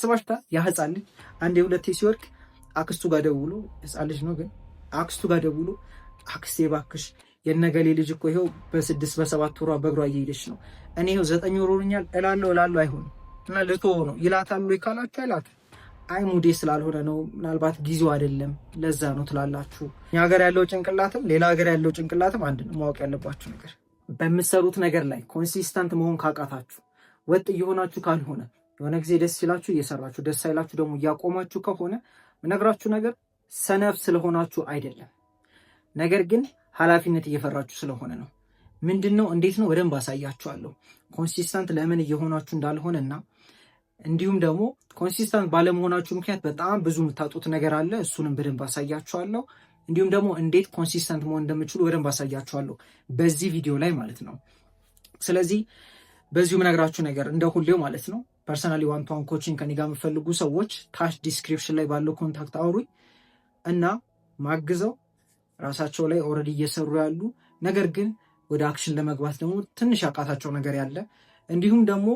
ስባሽታ ያ ህፃን ልጅ አንዴ ሁለቴ ሲወርቅ አክስቱ ጋር ደውሎ ህፃን ልጅ ነው ግን አክስቱ ጋር ደውሎ አክስቴ እባክሽ የነገሌ ልጅ እኮ ይሄው በ6 በ7 ወሯ በእግሯ እየሄደች ነው እኔ ይሄው 9 ወር ሆኖኛል እላለሁ አይሆንም እና ልትሆ ነው ይላታሉ ይካላችሁ አይላት አይ ሙዴ ስላልሆነ ነው ምናልባት ጊዜው አይደለም ለዛ ነው ትላላችሁ። እኛ ሀገር ያለው ጭንቅላትም ሌላ ሀገር ያለው ጭንቅላትም አንድ ነው። ማወቅ ያለባችሁ ነገር በምትሰሩት ነገር ላይ ኮንሲስተንት መሆን ካቃታችሁ ወጥ እየሆናችሁ ካልሆነ የሆነ ጊዜ ደስ ሲላችሁ እየሰራችሁ ደስ አይላችሁ ደግሞ እያቆማችሁ ከሆነ ምነግራችሁ ነገር ሰነፍ ስለሆናችሁ አይደለም፣ ነገር ግን ኃላፊነት እየፈራችሁ ስለሆነ ነው። ምንድነው እንዴት ነው በደንብ አሳያችኋለሁ። ኮንሲስተንት ለምን እየሆናችሁ እንዳልሆነና እንዲሁም ደግሞ ኮንሲስተንት ባለመሆናችሁ ምክንያት በጣም ብዙ የምታጡት ነገር አለ። እሱንም በደንብ አሳያችኋለሁ። እንዲሁም ደግሞ እንዴት ኮንሲስተንት መሆን እንደምትችሉ በደንብ አሳያችኋለሁ በዚህ ቪዲዮ ላይ ማለት ነው። ስለዚህ በዚሁ ምነግራችሁ ነገር እንደ ሁሌው ማለት ነው ፐርሰናሊ ዋን ቱ ዋን ኮቺንግ ከኔ ጋር የምትፈልጉ ሰዎች ታች ዲስክሪፕሽን ላይ ባለው ኮንታክት አውሩኝ እና ማግዘው ራሳቸው ላይ ኦልሬዲ እየሰሩ ያሉ ነገር ግን ወደ አክሽን ለመግባት ደግሞ ትንሽ ያቃታቸው ነገር ያለ እንዲሁም ደግሞ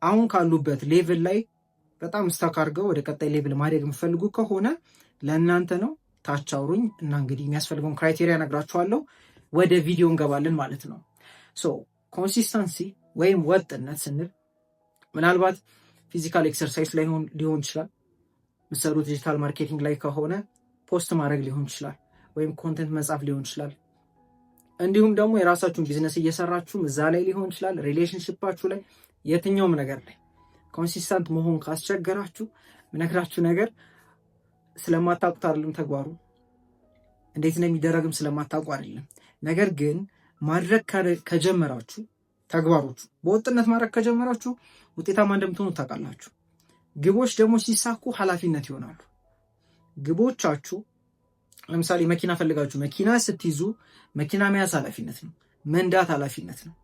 አሁን ካሉበት ሌቭል ላይ በጣም ስታክ አድርገው ወደ ቀጣይ ሌቭል ማድረግ የምትፈልጉ ከሆነ ለእናንተ ነው። ታች አውሩኝ እና እንግዲህ የሚያስፈልገውን ክራይቴሪያ ነግራችኋለሁ። ወደ ቪዲዮ እንገባለን ማለት ነው። ሶ ኮንሲስተንሲ ወይም ወጥነት ስንል ምናልባት ፊዚካል ኤክሰርሳይዝ ላይ ሊሆን ይችላል። የምትሰሩት ዲጂታል ማርኬቲንግ ላይ ከሆነ ፖስት ማድረግ ሊሆን ይችላል፣ ወይም ኮንተንት መጻፍ ሊሆን ይችላል። እንዲሁም ደግሞ የራሳችሁን ቢዝነስ እየሰራችሁ እዛ ላይ ሊሆን ይችላል። ሪሌሽንሽፓችሁ ላይ የትኛውም ነገር ላይ ኮንሲስተንት መሆን ካስቸገራችሁ ምነግራችሁ ነገር ስለማታውቁት አይደለም፣ ተግባሩ እንዴት ነው የሚደረግም ስለማታውቁ አይደለም። ነገር ግን ማድረግ ከጀመራችሁ ተግባሮቹ በወጥነት ማድረግ ከጀመራችሁ ውጤታማ እንደምትሆኑ ታውቃላችሁ። ግቦች ደግሞ ሲሳኩ ኃላፊነት ይሆናሉ። ግቦቻችሁ ለምሳሌ መኪና ፈልጋችሁ መኪና ስትይዙ መኪና መያዝ ኃላፊነት ነው፣ መንዳት ኃላፊነት ነው።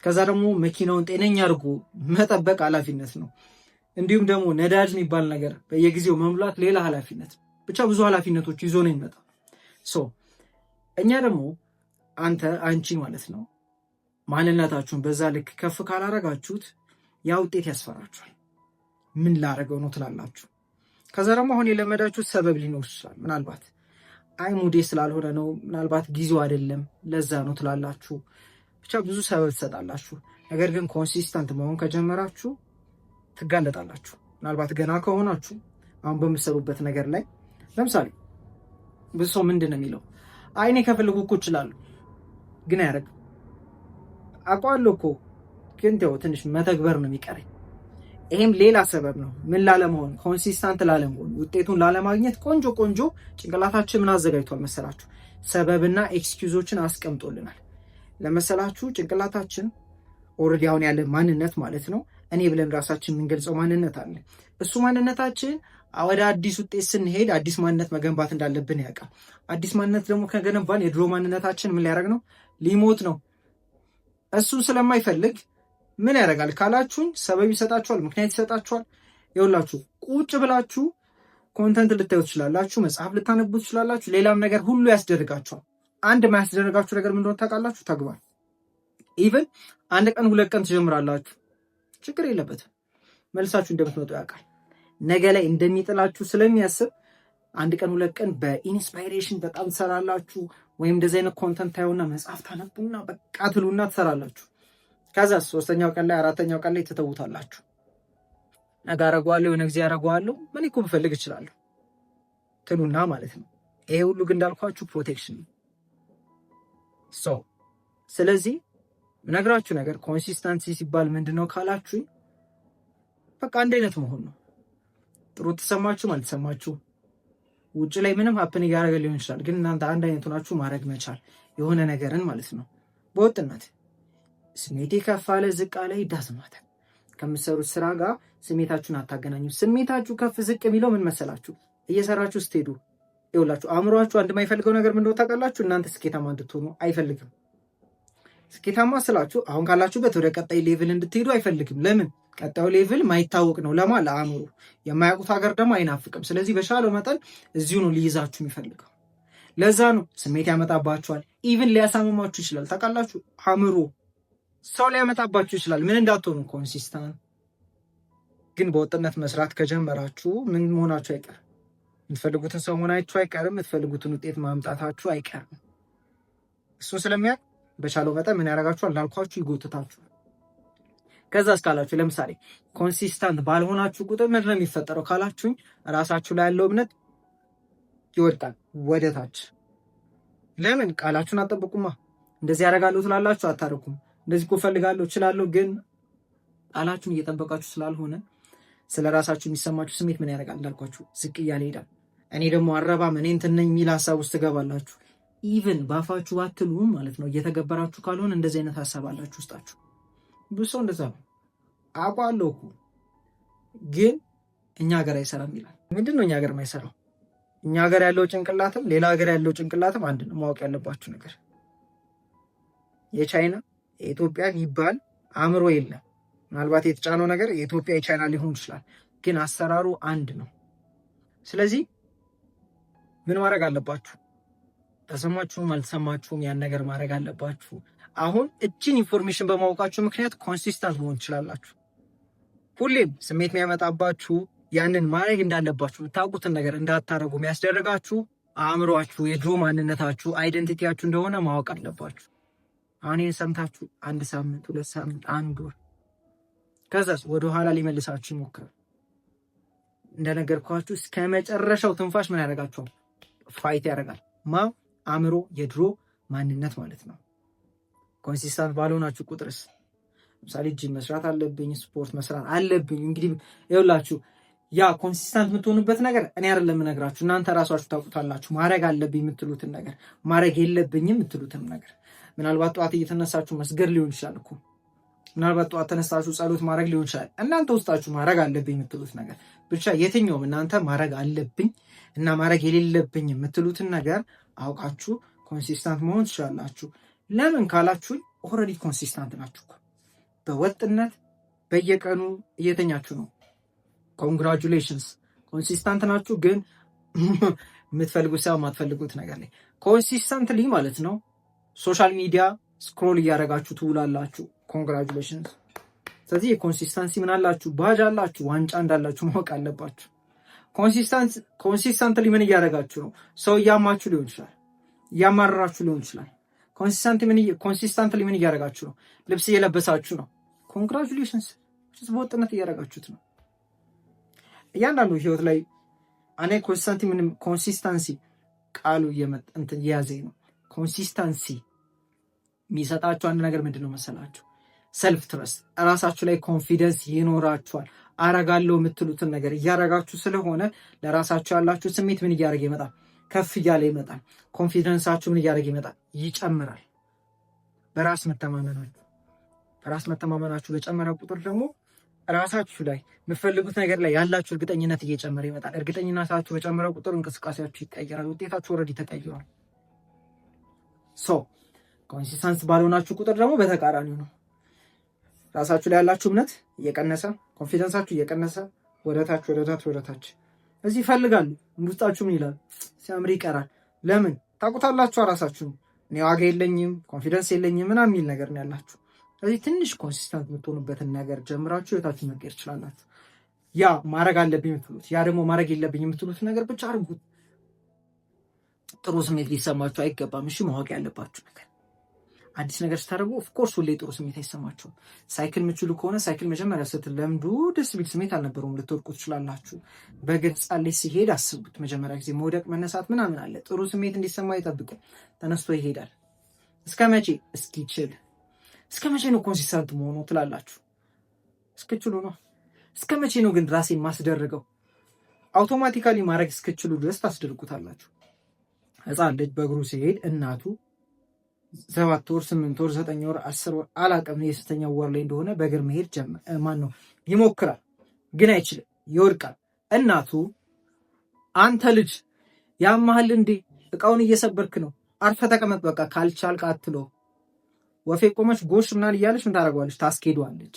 ከዛ ደግሞ መኪናውን ጤነኛ አድርጎ መጠበቅ ኃላፊነት ነው። እንዲሁም ደግሞ ነዳጅ የሚባል ነገር በየጊዜው መሙላት ሌላ ኃላፊነት። ብቻ ብዙ ኃላፊነቶች ይዞ ነው የሚመጣው። እኛ ደግሞ አንቺ ማለት ነው ማንነታችሁን በዛ ልክ ከፍ ካላረጋችሁት ያ ውጤት ያስፈራችኋል። ምን ላረገው ነው ትላላችሁ። ከዛ ደግሞ አሁን የለመዳችሁት ሰበብ ሊኖር ይችላል። ምናልባት አይ ሙዴ ስላልሆነ ነው፣ ምናልባት ጊዜው አይደለም ለዛ ነው ትላላችሁ። ብቻ ብዙ ሰበብ ትሰጣላችሁ። ነገር ግን ኮንሲስተንት መሆን ከጀመራችሁ ትጋለጣላችሁ። ምናልባት ገና ከሆናችሁ አሁን በምትሰሩበት ነገር ላይ ለምሳሌ ብዙ ሰው ምንድን ነው የሚለው አይኔ ከፈልጉ እኮ እችላለሁ ግን አያደርግም። አውቃለሁ እኮ ግን ተው ትንሽ መተግበር ነው የሚቀረኝ። ይሄም ሌላ ሰበብ ነው። ምን ላለመሆን ኮንሲስተንት ላለመሆን ውጤቱን ላለማግኘት ቆንጆ ጭንቅላታችን ምን አዘጋጅቷል መሰላችሁ? ሰበብና ኤክስኪውዞችን አስቀምጦልናል። ለመሰላችሁ ጭንቅላታችን ኦልሬዲ አሁን ያለ ማንነት ማለት ነው እኔ ብለን ራሳችን የምንገልጸው ማንነት አለ። እሱ ማንነታችን ወደ አዲስ ውጤት ስንሄድ አዲስ ማንነት መገንባት እንዳለብን ያውቃል። አዲስ ማንነት ደግሞ ከገነባን የድሮ ማንነታችን ምን ሊያደርግ ነው? ሊሞት ነው። እሱ ስለማይፈልግ ምን ያደርጋል ካላችሁኝ ሰበብ ይሰጣችኋል፣ ምክንያት ይሰጣችኋል። ይኸውላችሁ ቁጭ ብላችሁ ኮንተንት ልታዩ ትችላላችሁ፣ መጽሐፍ ልታነቡ ትችላላችሁ፣ ሌላም ነገር ሁሉ ያስደርጋችኋል። አንድ ማያስደርጋችሁ ነገር ምን እንደሆነ ታውቃላችሁ? ተግባር። ኢቭን 1 ቀን 2 ቀን ትጀምራላችሁ፣ ችግር የለበትም። መልሳችሁ እንደምትመጡ ያውቃል። ነገ ላይ እንደሚጥላችሁ ስለሚያስብ 1 ቀን 2 ቀን በኢንስፓይሬሽን በጣም ትሰራላችሁ። ወይም እንደዚህ አይነት ኮንተንት ታዩና መጽሐፍ ታነቡና በቃ ትሉና ትሰራላችሁ። ከዛ 3ኛው ቀን ላይ 4ኛው ቀን ላይ ትተውታላችሁ። ነገ አረጋዋለሁ የሆነ ጊዜ አረጋዋለሁ ምን እኮ ብፈልግ እችላለሁ ትሉና ማለት ነው። ይሄ ሁሉ ግን እንዳልኳችሁ ፕሮቴክሽን ነው። ስለዚህ ነግራችሁ ነገር ኮንሲስተንሲ ሲባል ምንድነው ካላችሁ በቃ አንድ አይነት መሆን ነው። ጥሩ ተሰማችሁም አልተሰማችሁ ውጭ ላይ ምንም ሀፕን እያደረገ ሊሆን ይችላል፣ ግን እናንተ አንድ አይነት ሆናችሁ ማድረግ መቻል የሆነ ነገርን ማለት ነው በወጥነት። ስሜቴ ከፍ አለ ዝቅ አለ ይዳዝማታ ከምትሰሩት ስራ ጋር ስሜታችሁን አታገናኙ። ስሜታችሁ ከፍ ዝቅ የሚለው ምን መሰላችሁ? እየሰራችሁ ስትሄዱ ይኸውላችሁ አእምሯችሁ አንድ የማይፈልገው ነገር ምን እንደሆነ ታውቃላችሁ? እናንተ ስኬታማ እንድትሆኑ አይፈልግም። ስኬታማ ስላችሁ አሁን ካላችሁበት ወደ ቀጣይ ሌቭል እንድትሄዱ አይፈልግም። ለምን? ቀጣዩ ሌቭል ማይታወቅ ነው። ለአእምሮ የማያውቁት ሀገር ደግሞ አይናፍቅም። ስለዚህ በሻለው መጠን እዚሁ ነው ሊይዛችሁ የሚፈልገው። ለዛ ነው ስሜት ያመጣባችኋል። ኢቭን ሊያሳምማችሁ ይችላል። ታውቃላችሁ አእምሮ ሰው ሊያመጣባችሁ ይችላል። ምን እንዳትሆኑ ኮንሲስተንት ግን በወጥነት መስራት ከጀመራችሁ ምን መሆናችሁ አይቀርም። የምትፈልጉትን ሰው መሆናችሁ አይቀርም። የምትፈልጉትን ውጤት ማምጣታችሁ አይቀርም። እሱ ስለሚያውቅ በቻለው መጠን ምን ያደርጋችኋል? እንዳልኳችሁ ይጎትታችኋል። ከዛ እስካላችሁ ለምሳሌ ኮንሲስታንት ባልሆናችሁ ቁጥር ምንድን ነው የሚፈጠረው ካላችሁኝ፣ ራሳችሁ ላይ ያለው እምነት ይወድቃል ወደ ታች። ለምን? ቃላችሁን አጠብቁማ። እንደዚህ ያደርጋለሁ ትላላችሁ፣ አታረኩም። እንደዚህ እኮ እፈልጋለሁ እችላለሁ፣ ግን ቃላችሁን እየጠበቃችሁ ስላልሆነ ስለ ራሳችሁ የሚሰማችሁ ስሜት ምን ያደርጋል? እንዳልኳችሁ ዝቅ እያለ ይሄዳል። እኔ ደግሞ አረባም እኔ እንትን ነኝ የሚል ሀሳብ ውስጥ ትገባላችሁ። ኢቭን ባፋችሁ ባትሉም ማለት ነው። እየተገበራችሁ ካልሆነ እንደዚህ አይነት ሀሳብ አላችሁ ውስጣችሁ። ብዙ ሰው እንደዛ ነው አውቃለሁ እኮ ግን እኛ ሀገር አይሰራም ይላል። ምንድን ነው እኛ ሀገር የማይሰራው? እኛ ሀገር ያለው ጭንቅላትም ሌላ ሀገር ያለው ጭንቅላትም አንድ ነው። ማወቅ ያለባችሁ ነገር የቻይና የኢትዮጵያ የሚባል አእምሮ የለም። ምናልባት የተጫነው ነገር የኢትዮጵያ የቻይና ሊሆን ይችላል፣ ግን አሰራሩ አንድ ነው። ስለዚህ ምን ማድረግ አለባችሁ? ተሰማችሁም አልተሰማችሁም ያን ነገር ማድረግ አለባችሁ። አሁን እችን ኢንፎርሜሽን በማወቃችሁ ምክንያት ኮንሲስታንት መሆን ትችላላችሁ። ሁሌም ስሜት የሚያመጣባችሁ ያንን ማድረግ እንዳለባችሁ የምታውቁትን ነገር እንዳታረጉ የሚያስደረጋችሁ አእምሯችሁ፣ የድሮ ማንነታችሁ፣ አይደንቲቲያችሁ እንደሆነ ማወቅ አለባችሁ። አሁን ይህን ሰምታችሁ 1 ሳምንት 2 ሳምንት 1 ወር ከዛስ ወደኋላ ሊመልሳችሁ ይሞክራል። እንደነገርኳችሁ እስከ መጨረሻው ትንፋሽ ምን ያደርጋችኋል? ፋይት ያደርጋል። አእምሮ፣ የድሮ ማንነት ማለት ነው። ኮንሲስታንት ባልሆናችሁ ቁጥርስ ለምሳሌ ጂም መስራት አለብኝ፣ ስፖርት መስራት አለብኝ። እንግዲህ ይኸውላችሁ ያ ኮንሲስታንት የምትሆኑበት ነገር እኔ አይደለም የምነግራችሁ፣ እናንተ ራሳችሁ ታውቁታላችሁ። ማድረግ አለብኝ የምትሉትን ነገር፣ ማድረግ የለብኝም የምትሉትን ነገር። ምናልባት ጠዋት እየተነሳችሁ መስገድ ሊሆን ይችላል እኮ። ምናልባት ጠዋት ተነሳችሁ ጸሎት ማድረግ ሊሆን ይችላል። እናንተ ውስጣችሁ ማድረግ አለብኝ የምትሉት ነገር ብቻ፣ የትኛውም እናንተ ማድረግ አለብኝ እና ማድረግ የሌለብኝ የምትሉትን ነገር አውቃችሁ ኮንሲስታንት መሆን ትችላላችሁ። ለምን ካላችሁኝ ኦልሬዲ ኮንሲስታንት ናችሁ። በወጥነት በየቀኑ እየተኛችሁ ነው። ኮንግራጁሌሽንስ ኮንሲስታንት ናችሁ። ግን የምትፈልጉት ሰው የማትፈልጉት ነገር ላይ ኮንሲስታንትሊ ማለት ነው። ሶሻል ሚዲያ ስክሮል እያደረጋችሁ ትውላላችሁ። ኮንግራጁሌሽንስ። ስለዚህ የኮንሲስታንሲ ምን አላችሁ? ባጅ አላችሁ፣ ዋንጫ እንዳላችሁ ማወቅ አለባችሁ። ኮንሲስታንትሊ ምን እያደረጋችሁ ነው? ሰው እያማችሁ ሊሆን ይችላል፣ እያማረራችሁ ሊሆን ይችላል። ኮንሲስታንትሊ ምን እያደረጋችሁ ነው? ልብስ እየለበሳችሁ ነው። ኮንግራጁሌሽንስ። በወጥነት እያደረጋችሁት ነው። እያንዳንዱ ህይወት ላይ እኔ ኮንሲስታንሲ ቃሉ እየያዘኝ ነው። ኮንሲስታንሲ የሚሰጣችሁ አንድ ነገር ምንድን ነው መሰላችሁ? ሰልፍ ትረስት፣ እራሳችሁ ላይ ኮንፊደንስ ይኖራችኋል። አረጋለሁ የምትሉትን ነገር እያረጋችሁ ስለሆነ ለራሳችሁ ያላችሁ ስሜት ምን እያደረገ ይመጣል? ከፍ እያለ ይመጣል። ኮንፊደንሳችሁ ምን እያደረገ ይመጣል? ይጨምራል። በራስ መተማመናችሁ በጨመረ ቁጥር ደግሞ ራሳችሁ ላይ የምትፈልጉት ነገር ላይ ያላችሁ እርግጠኝነት እየጨመረ ይመጣል። እርግጠኝነታችሁ በጨመረ ቁጥር እንቅስቃሴያችሁ ይቀየራል። ውጤታችሁ ኦልሬዲ ተቀይሯል። ኮንሲስተንስ ባልሆናችሁ ቁጥር ደግሞ በተቃራኒው ነው። ራሳችሁ ላይ ያላችሁ እምነት እየቀነሰ፣ ኮንፊደንሳችሁ እየቀነሰ ወደታች እዚህ ይፈልጋሉ። ውስጣችሁ ምን ይላል? ሲያምር ይቀራል። ለምን ታውቁታላችሁ? ራሳችሁ እኔ ዋጋ የለኝም፣ ኮንፊደንስ የለኝም ምናምን የሚል ነገር ነው ያላችሁ። ስለዚህ ትንሽ ኮንሲስተንት የምትሆኑበትን ነገር ጀምራችሁ ህይወታችሁ መቀየር ትችላላችሁ። ያ ማድረግ አለብኝ የምትሉት ያ ደግሞ ማድረግ የለብኝ የምትሉት ነገር ብቻ አድርጉት። ጥሩ ስሜት ሊሰማችሁ አይገባም። እሺ ማወቅ ያለባችሁ ነገር አዲስ ነገር ስታደርጉ ኦፍኮርስ ሁሌ ጥሩ ስሜት አይሰማችሁም። ሳይክል የምችሉ ከሆነ ሳይክል መጀመሪያ ስትለምዱ ደስ ቢል ስሜት አልነበረውም፣ ልትወድቁ ትችላላችሁ። በእግር ጻሌ ሲሄድ አስቡት። መጀመሪያ ጊዜ መውደቅ መነሳት ምናምን አለ። ጥሩ ስሜት እንዲሰማ ይጠብቅ፣ ተነስቶ ይሄዳል። እስከ መቼ? እስኪችል። እስከ መቼ ነው ኮንሲስተንት መሆኑ ትላላችሁ? እስክችሉ ነው። እስከ መቼ ነው ግን ራሴን ማስደረገው? አውቶማቲካሊ ማድረግ እስክችሉ ድረስ ታስደርጉታላችሁ። ህፃን ልጅ በእግሩ ሲሄድ እናቱ 7 ወር 8 ወር 9 ወር 10 ወር አላውቅም የስተኛው ወር ላይ እንደሆነ በእግር መሄድ ይሞክራል፣ ግን አይችልም፣ ይወድቃል። እናቱ አንተ ልጅ ያማህል እንዴ እቃውን እየሰበርክ ነው፣ አርፈ ተቀመጥ፣ በቃ ካልቻልክ አትለው። ወፌ ቆመች ጎሽ ምናምን እያለች ምን ታደርገዋለች? ታስኬደዋለች።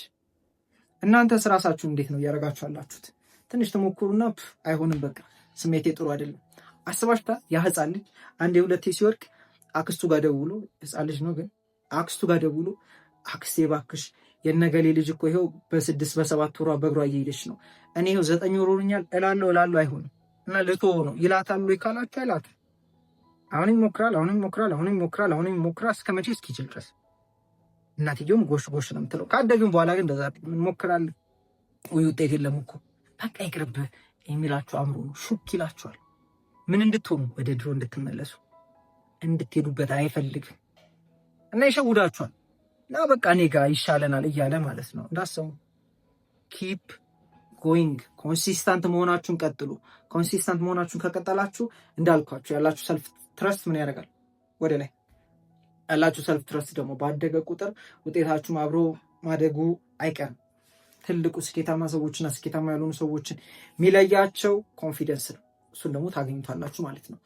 እናንተስ ራሳችሁ እንዴት ነው እያደረጋችሁ ያላችሁት? ትንሽ ተሞክሩና አይሆንም፣ በቃ ስሜቴ ጥሩ አይደለም። አስባችሁታ? ያ ህፃን ልጅ አንዴ ሁለቴ ሲወድቅ አክስቱ ጋር ደውሎ፣ ህፃን ልጅ ነው ግን አክስቱ ጋር ደውሎ አክስቴ እባክሽ የነገሌ ልጅ እኮ ይኸው በ6 በ7 ወሯ በእግሯ እየሄደች ነው። እኔ ይኸው 9 ወር ሆኖኛል እላለሁ አይሆንም። እና ልትሆ ነው ይላታሉ ካላችሁ አይላትም። አሁንም ይሞክራል እስከ መቼ እስኪችል ድረስ። እናትየውም ጎሽ ጎሽ ነው የምትለው። ካደግን በኋላ ግን እንደዛ እንሞክራለን ወይ ውጤት የለም እኮ በቃ ይቅርብህ የሚላችሁ አእምሮ ነው። ሹክ ይላችኋል። ምን እንድትሆኑ ወደ ድሮ እንድትመለሱ እንድትሄዱበት አይፈልግም እና ይሸውዳችኋል። እና በቃ እኔ ጋር ይሻለናል እያለ ማለት ነው። እንዳሰሙ ኪፕ ጎይንግ። ኮንሲስታንት መሆናችሁን ቀጥሉ። ኮንሲስታንት መሆናችሁን ከቀጠላችሁ እንዳልኳችሁ ያላችሁ ሰልፍ ትረስት ምን ያደርጋል ወደ ላይ ያላችሁ ሰልፍ ትረስት ደግሞ ባደገ ቁጥር ውጤታችሁም አብሮ ማደጉ አይቀርም። ትልቁ ስኬታማ ሰዎችና ስኬታማ ያልሆኑ ሰዎችን የሚለያቸው ኮንፊደንስ ነው። እሱን ደግሞ ታገኙታላችሁ ማለት ነው።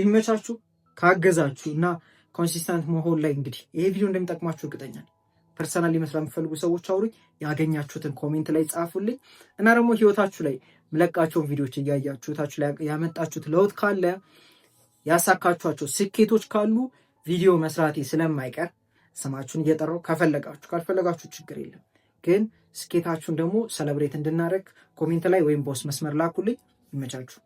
ይመቻችሁ። ካገዛችሁ እና ኮንሲስታንት መሆን ላይ እንግዲህ ይሄ ቪዲዮ እንደሚጠቅማችሁ እርግጠኛ ነኝ። ፐርሰናሊ መስራት የምትፈልጉ ሰዎች አውሩኝ፣ ያገኛችሁትን ኮሜንት ላይ ጻፉልኝ እና ደግሞ ህይወታችሁ ላይ ምለቃቸውን ቪዲዮዎች እያያችሁ ህይወታችሁ ላይ ያመጣችሁት ለውጥ ካለ ያሳካችኋቸው ስኬቶች ካሉ ቪዲዮ መስራቴ ስለማይቀር ስማችሁን እየጠራው ከፈለጋችሁ ካልፈለጋችሁ ችግር የለም። ግን ስኬታችሁን ደግሞ ሰለብሬት እንድናደርግ ኮሜንት ላይ ወይም ቦስ መስመር ላኩልኝ። ይመቻችሁ።